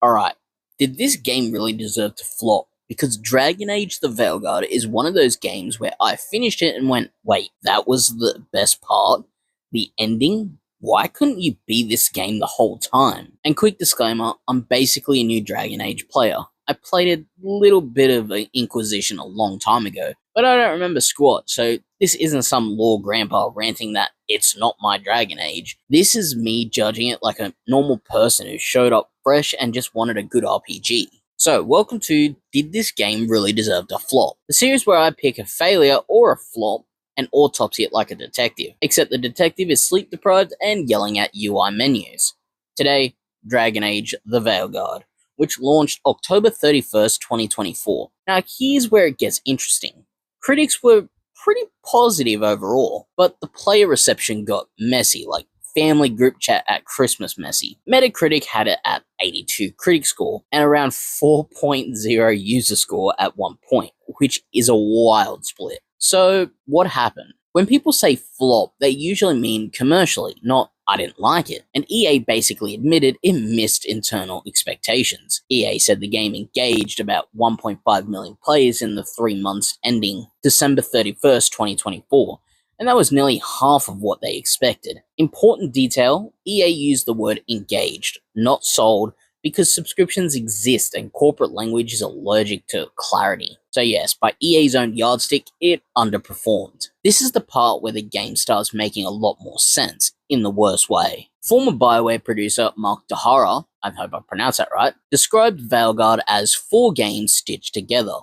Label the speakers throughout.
Speaker 1: Alright, did this game really deserve to flop? Because Dragon Age the Veilguard is one of those games where I finished it and went, wait, that was the best part? The ending? Why couldn't you be this game the whole time? And quick disclaimer, I'm basically a new Dragon Age player. I played a little bit of Inquisition a long time ago, but I don't remember squat, so this isn't some lore grandpa ranting that it's not my Dragon Age. This is me judging it like a normal person who showed up fresh and just wanted a good RPG. So, welcome to Did This Game Really Deserve to Flop? The series where I pick a failure or a flop and autopsy it like a detective, except the detective is sleep deprived and yelling at UI menus. Today, Dragon Age the Veilguard, which launched October 31st, 2024. Now, here's where it gets interesting. Critics were pretty positive overall, but the player reception got messy, like family group chat at Christmas messy. Metacritic had it at 82 critic score and around 4.0 user score at one point, which is a wild split. So, what happened? When people say flop, they usually mean commercially, not I didn't like it. And EA basically admitted it missed internal expectations. EA said the game engaged about 1.5 million players in the 3 months ending December 31st, 2024. And that was nearly half of what they expected. Important detail, EA used the word engaged, not sold, because subscriptions exist and corporate language is allergic to clarity. So yes, by EA's own yardstick, it underperformed. This is the part where the game starts making a lot more sense, in the worst way. Former BioWare producer Mark Dahara, I hope I pronounced that right, described Veilguard as 4 games stitched together,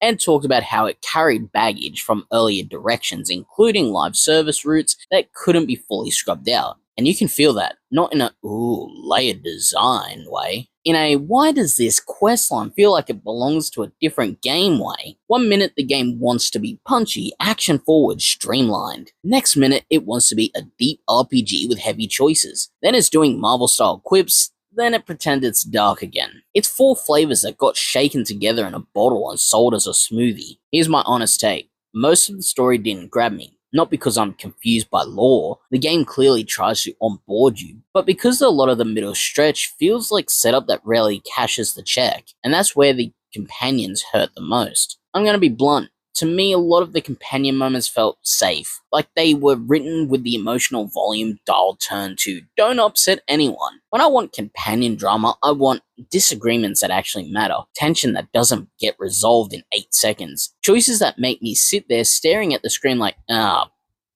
Speaker 1: and talked about how it carried baggage from earlier directions, including live service routes that couldn't be fully scrubbed out. And you can feel that, not in a, ooh, layered design way. In a, why does this questline feel like it belongs to a different game way? One minute the game wants to be punchy, action-forward, streamlined. Next minute it wants to be a deep RPG with heavy choices. Then it's doing Marvel-style quips, then it pretends it's dark again. It's 4 flavors that got shaken together in a bottle and sold as a smoothie. Here's my honest take. Most of the story didn't grab me. Not because I'm confused by lore, the game clearly tries to onboard you, but because a lot of the middle stretch feels like setup that rarely cashes the check, and that's where the companions hurt the most. I'm gonna be blunt. To me, a lot of the companion moments felt safe, like they were written with the emotional volume dial turned to don't upset anyone. When I want companion drama, I want disagreements that actually matter, tension that doesn't get resolved in 8 seconds, choices that make me sit there staring at the screen like,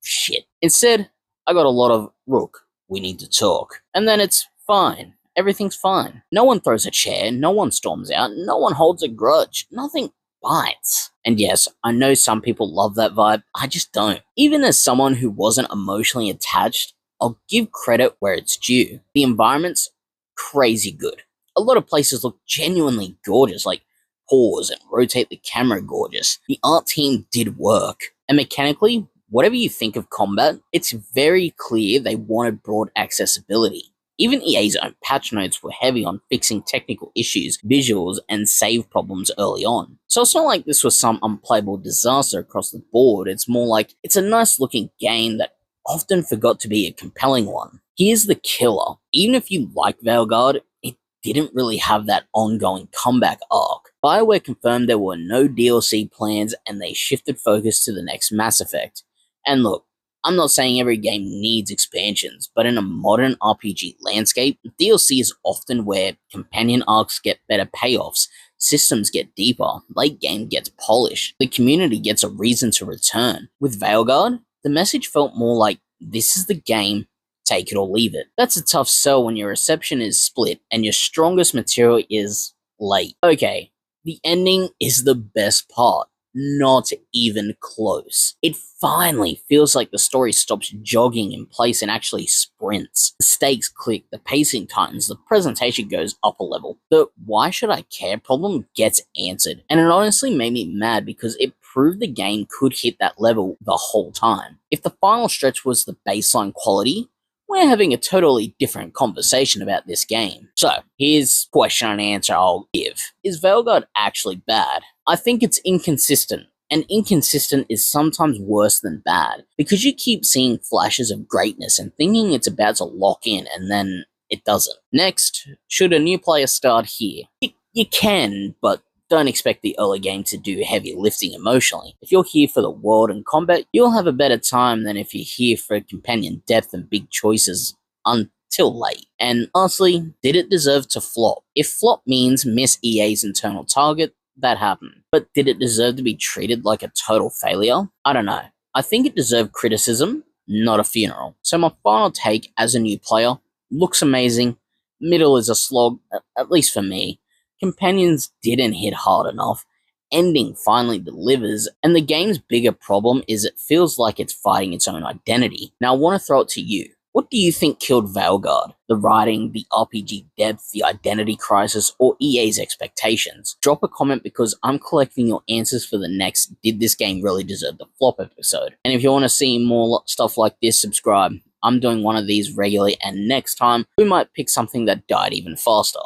Speaker 1: shit. Instead, I got a lot of, Rook, we need to talk. And then it's fine. Everything's fine. No one throws a chair, no one storms out, no one holds a grudge, nothing bites. And yes, I know some people love that vibe, I just don't. Even as someone who wasn't emotionally attached, I'll give credit where it's due. The environment's crazy good. A lot of places look genuinely gorgeous, like pause and rotate the camera gorgeous. The art team did work. And mechanically, whatever you think of combat, it's very clear they wanted broad accessibility. Even EA's own patch notes were heavy on fixing technical issues, visuals, and save problems early on. So it's not like this was some unplayable disaster across the board, it's more like it's a nice looking game that often forgot to be a compelling one. Here's the killer. Even if you like Veilguard, it didn't really have that ongoing comeback arc. BioWare confirmed there were no DLC plans and they shifted focus to the next Mass Effect. And look, I'm not saying every game needs expansions, but in a modern RPG landscape, DLC is often where companion arcs get better payoffs, systems get deeper, late game gets polished, the community gets a reason to return. With Veilguard, the message felt more like, this is the game, take it or leave it. That's a tough sell when your reception is split and your strongest material is late. Okay, the ending is the best part. Not even close. It finally feels like the story stops jogging in place and actually sprints. The stakes click, the pacing tightens, the presentation goes up a level. The why should I care problem gets answered. And it honestly made me mad because it proved the game could hit that level the whole time. If the final stretch was the baseline quality, we're having a totally different conversation about this game. So, here's question and answer I'll give. Is Veilguard actually bad? I think it's inconsistent, and inconsistent is sometimes worse than bad, because you keep seeing flashes of greatness and thinking it's about to lock in, and then it doesn't. Next, should a new player start here? You can, but don't expect the early game to do heavy lifting emotionally. If you're here for the world and combat, you'll have a better time than if you're here for companion depth and big choices until late. And lastly, did it deserve to flop? If flop means miss EA's internal target, that happened. But did it deserve to be treated like a total failure? I don't know. I think it deserved criticism, not a funeral. So my final take as a new player: looks amazing, middle is a slog, at least for me. Companions didn't hit hard enough, ending finally delivers, and the game's bigger problem is it feels like it's fighting its own identity. Now I want to throw it to you. What do you think killed Veilguard? The writing, the RPG depth, the identity crisis, or EA's expectations? Drop a comment because I'm collecting your answers for the next Did This Game Really Deserve the Flop episode. And if you want to see more stuff like this, subscribe. I'm doing one of these regularly, and next time we might pick something that died even faster.